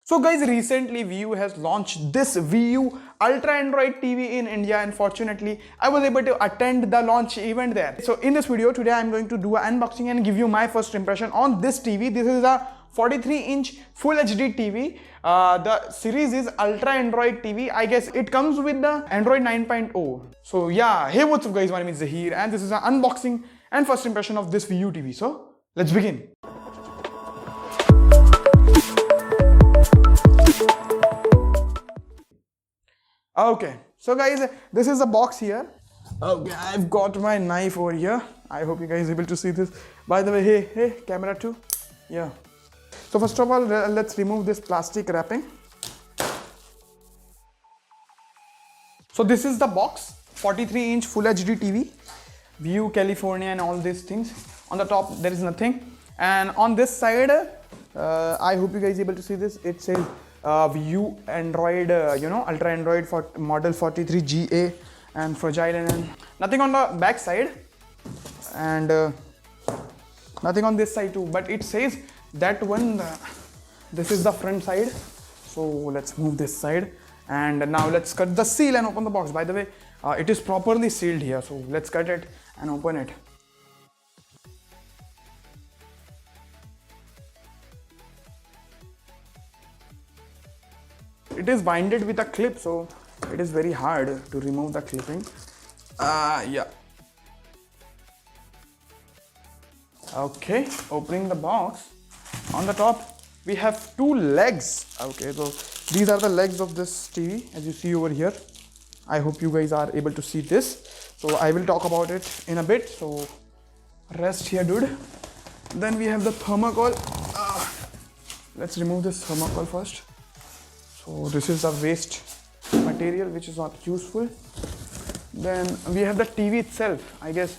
So guys, recently VU has launched this VU Ultra Android TV in India, and fortunately I was able to attend the launch event there. So in this video today I'm going to do an unboxing and give you my first impression on this TV. This is a 43-inch Full HD TV. The series is Ultra Android TV. I guess it comes with the Android 9.0. So yeah, hey, what's up guys, my name is Zahir and this is an unboxing and first impression of this VU TV. So let's begin. Okay, so guys, this is the box here. Okay, I've got my knife over here. I hope you guys are able to see this. By the way, hey, camera too. Yeah. So first of all, let's remove this plastic wrapping. So this is the box, 43-inch Full HD TV, VU California and all these things. On the top, there is nothing. And on this side, I hope you guys are able to see this. It says VU Android, Ultra Android for model 43GA and fragile, and nothing on the back side and nothing on this side too, but it says that one, this is the front side. So let's move this side and now let's cut the seal and open the box. By the way, it is properly sealed here, so let's cut it and open it. It is binded with a clip, so it is very hard to remove the clipping. Yeah. Okay, opening the box. On the top, we have two legs. Okay, so these are the legs of this TV, as you see over here. I hope you guys are able to see this. So I will talk about it in a bit. So rest here, dude. Then we have the thermocol. Let's remove this thermocol first. So this is the waste material which is not useful. Then we have the TV itself. I guess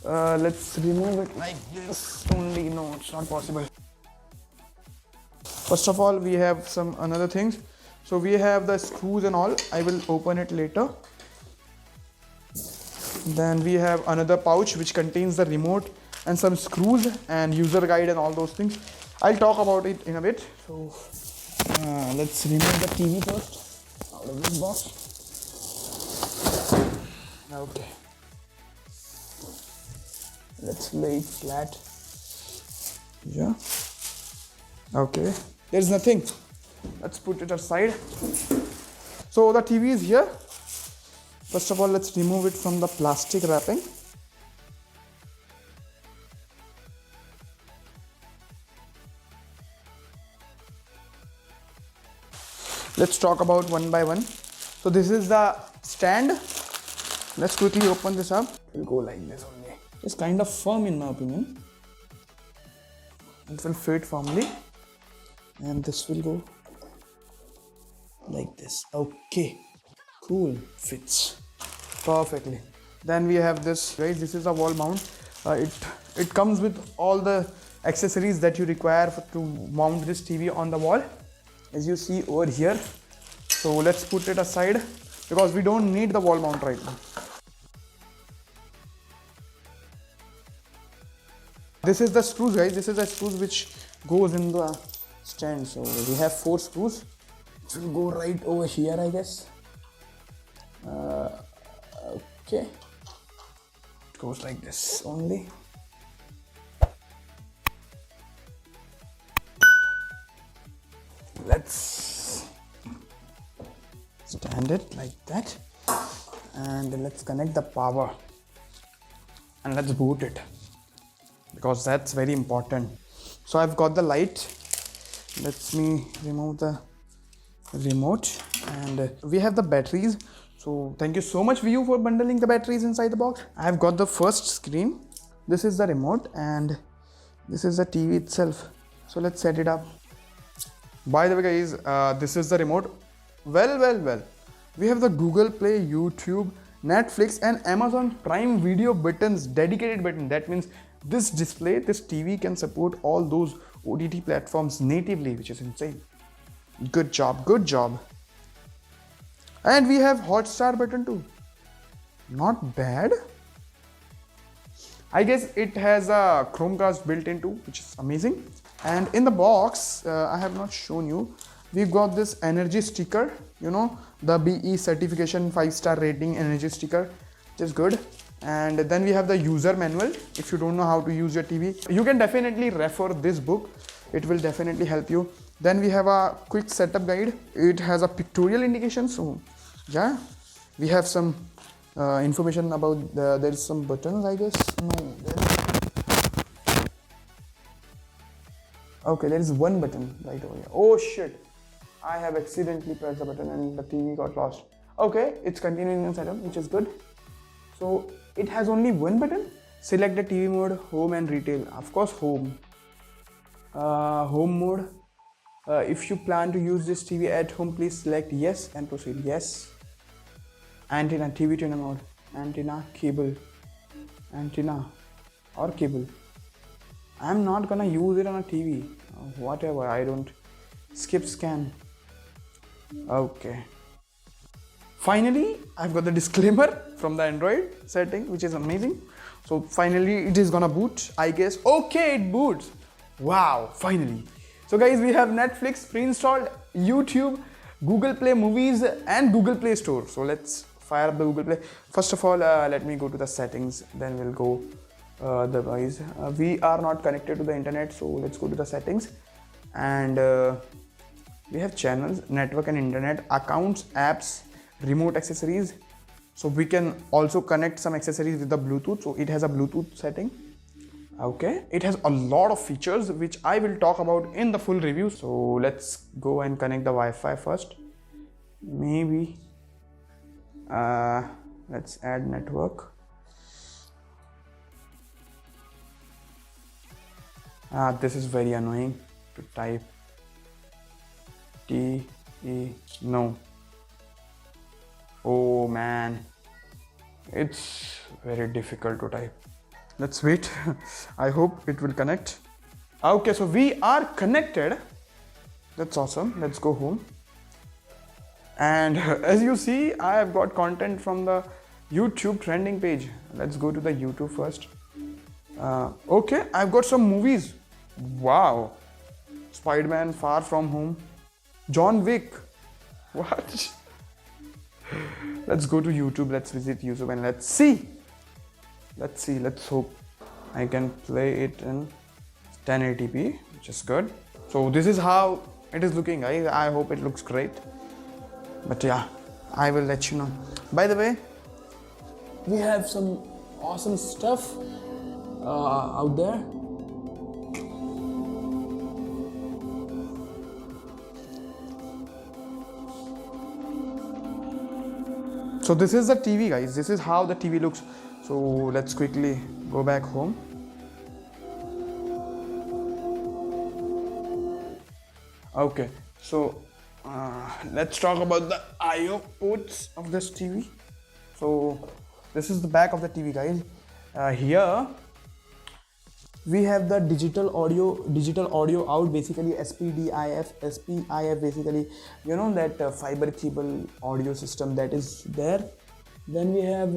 let's remove it like this only. No, it's not possible. First of all, we have some another things. So we have the screws and all. I will open it later. Then we have another pouch which contains the remote and some screws and user guide and all those things. I'll talk about it in a bit. So let's remove the TV first out of this box. Okay. Let's lay it flat. Yeah. Okay. There's nothing. Let's put it aside. So the TV is here. First of all, let's remove it from the plastic wrapping. Let's talk about one by one. So this is the stand. Let's quickly open this up. It will go like this only. It's kind of firm in my opinion. It will fit firmly. And this will go like this. Okay, cool, fits perfectly. Then we have this, guys. This is a wall mount. It comes with all the accessories that you require to mount this TV on the wall, as you see over here. So let's put it aside because we don't need the wall mount right now. This is the screws, guys. This is the screws which goes in the stand. So we have 4 screws. It will go right over here, I guess. Okay. It goes like this only. Let's stand it like that. And let's connect the power. And let's boot it, because that's very important. So I've got the light. Let me remove the remote, and we have the batteries. So thank you so much VU for bundling the batteries inside the box. I have got the first screen. This is the remote and this is the TV itself. So let's set it up. By the way guys, this is the remote. Well. We have the Google Play, YouTube, Netflix and Amazon Prime Video buttons, dedicated button. That means this display, this TV can support all those OTT platforms natively, which is insane. Good job. And we have Hotstar button too. Not bad. I guess it has a Chromecast built into, which is amazing. And in the box, I have not shown you, we've got this energy sticker, you know, the BE certification 5-star rating energy sticker, which is good. And then we have the user manual. If you don't know how to use your TV, you can definitely refer this book. It will definitely help you. Then we have a quick setup guide. It has a pictorial indication. So yeah, we have some information about there's some buttons, I guess. No, okay, there is one button right over here. Oh shit, I have accidentally pressed the button and the TV got lost. Okay, it's continuing in setup, which is good. So it has only one button. Select the TV mode, home and retail. Of course, home. Home mode. If you plan to use this TV at home, please select yes and proceed. Yes. Antenna, TV tuner mode. Antenna, cable. Antenna or cable. I'm not gonna use it on a TV. Whatever, I don't. Skip scan. Okay. Finally, I've got the disclaimer from the Android setting, which is amazing. So finally, it is gonna boot, I guess. Okay, it boots. Wow, finally. So guys, we have Netflix pre-installed, YouTube, Google Play Movies and Google Play Store. So let's fire up the Google Play. First of all, let me go to the settings, then we'll go otherwise. We are not connected to the internet, so let's go to the settings. And we have channels, network and internet, accounts, apps, remote accessories. So we can also connect some accessories with the Bluetooth. So it has a Bluetooth setting. Okay, it has a lot of features which I will talk about in the full review. So let's go and connect the Wi-Fi first. Maybe let's add network. This is very annoying to type. No. Oh man, it's very difficult to type. Let's wait. I hope it will connect. Okay, so we are connected. That's awesome. Let's go home. And as you see, I have got content from the YouTube trending page. Let's go to the YouTube first. Okay, I've got some movies. Wow. Spider-Man, Far From Home, John Wick. What? Let's go to YouTube. Let's visit YouTube and let's see. Let's hope I can play it in 1080p, which is good. So this is how it is looking, guys. I hope it looks great. But yeah, I will let you know. By the way, we have some awesome stuff out there. So this is the TV, guys. This is how the TV looks. So let's quickly go back home. Okay, so let's talk about the I/O ports of this TV. So this is the back of the TV, guys. Here we have the digital audio out, basically SPDIF basically, you know, that fiber cable audio system that is there. Then we have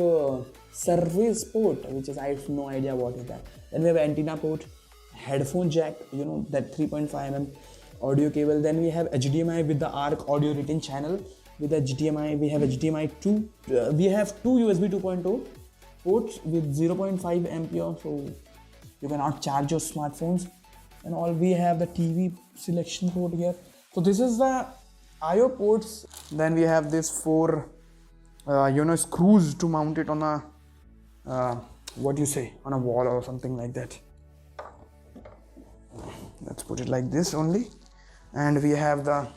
service port, which is, I have no idea what is that. Then we have antenna port, headphone jack, you know, that 3.5 mm audio cable. Then we have HDMI with the ARC audio written channel. With HDMI, we have HDMI 2. We have two USB 2.0 ports with 0.5 ampere, so you cannot charge your smartphones. And all, we have the TV selection port here. So this is the I/O ports. Then we have this 4 screws to mount it on a on a wall or something like that. Let's put it like this only. And we have the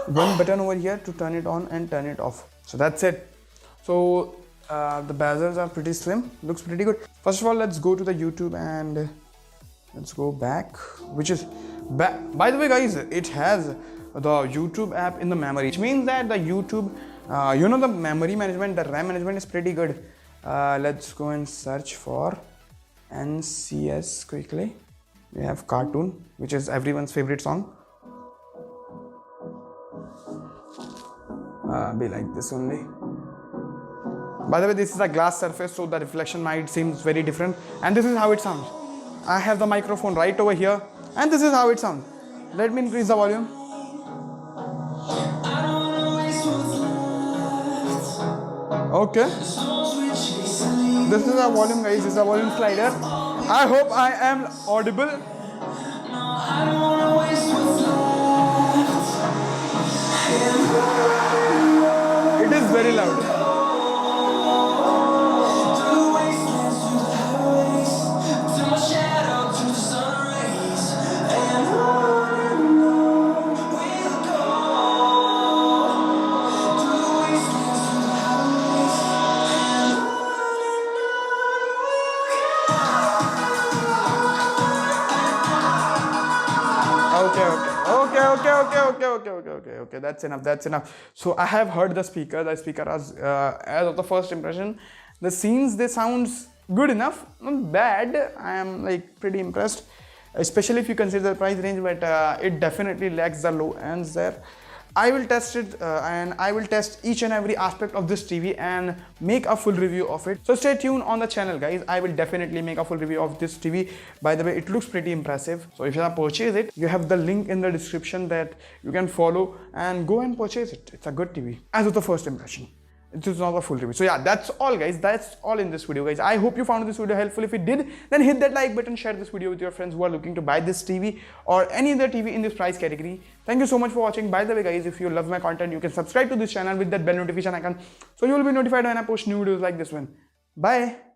one button over here to turn it on and turn it off. So that's it. So the bezels are pretty slim, looks pretty good. First of all, let's go to the YouTube and let's go back, which is back. By the way, guys, it has the YouTube app in the memory, which means that the YouTube the memory management, the RAM management is pretty good. Let's go and search for NCS quickly. We have Cartoon, which is everyone's favorite song. Be like this only. By the way, this is a glass surface, so the reflection might seem very different. And this is how it sounds. I have the microphone right over here, and this is how it sounds. Let me increase the volume. Okay. This is a volume, guys. This is a volume slider. I hope I am audible. It is very loud. Okay. That's enough. That's enough. So I have heard the speaker. The speaker as of the first impression, the scenes they sounds good enough, not bad. I am like pretty impressed, especially if you consider the price range. But it definitely lacks the low ends there. I will test it and I will test each and every aspect of this TV and make a full review of it. So stay tuned on the channel, guys. I will definitely make a full review of this TV. By the way, it looks pretty impressive. So if you want to purchase it, you have the link in the description that you can follow and go and purchase it. It's a good TV as of the first impression. It is not a full review. So yeah, that's all, guys. That's all in this video, guys. I hope you found this video helpful. If you did, then hit that like button, share this video with your friends who are looking to buy this TV or any other TV in this price category. Thank you so much for watching. By the way, guys, if you love my content, you can subscribe to this channel with that bell notification icon, so you will be notified when I post new videos like this one. Bye.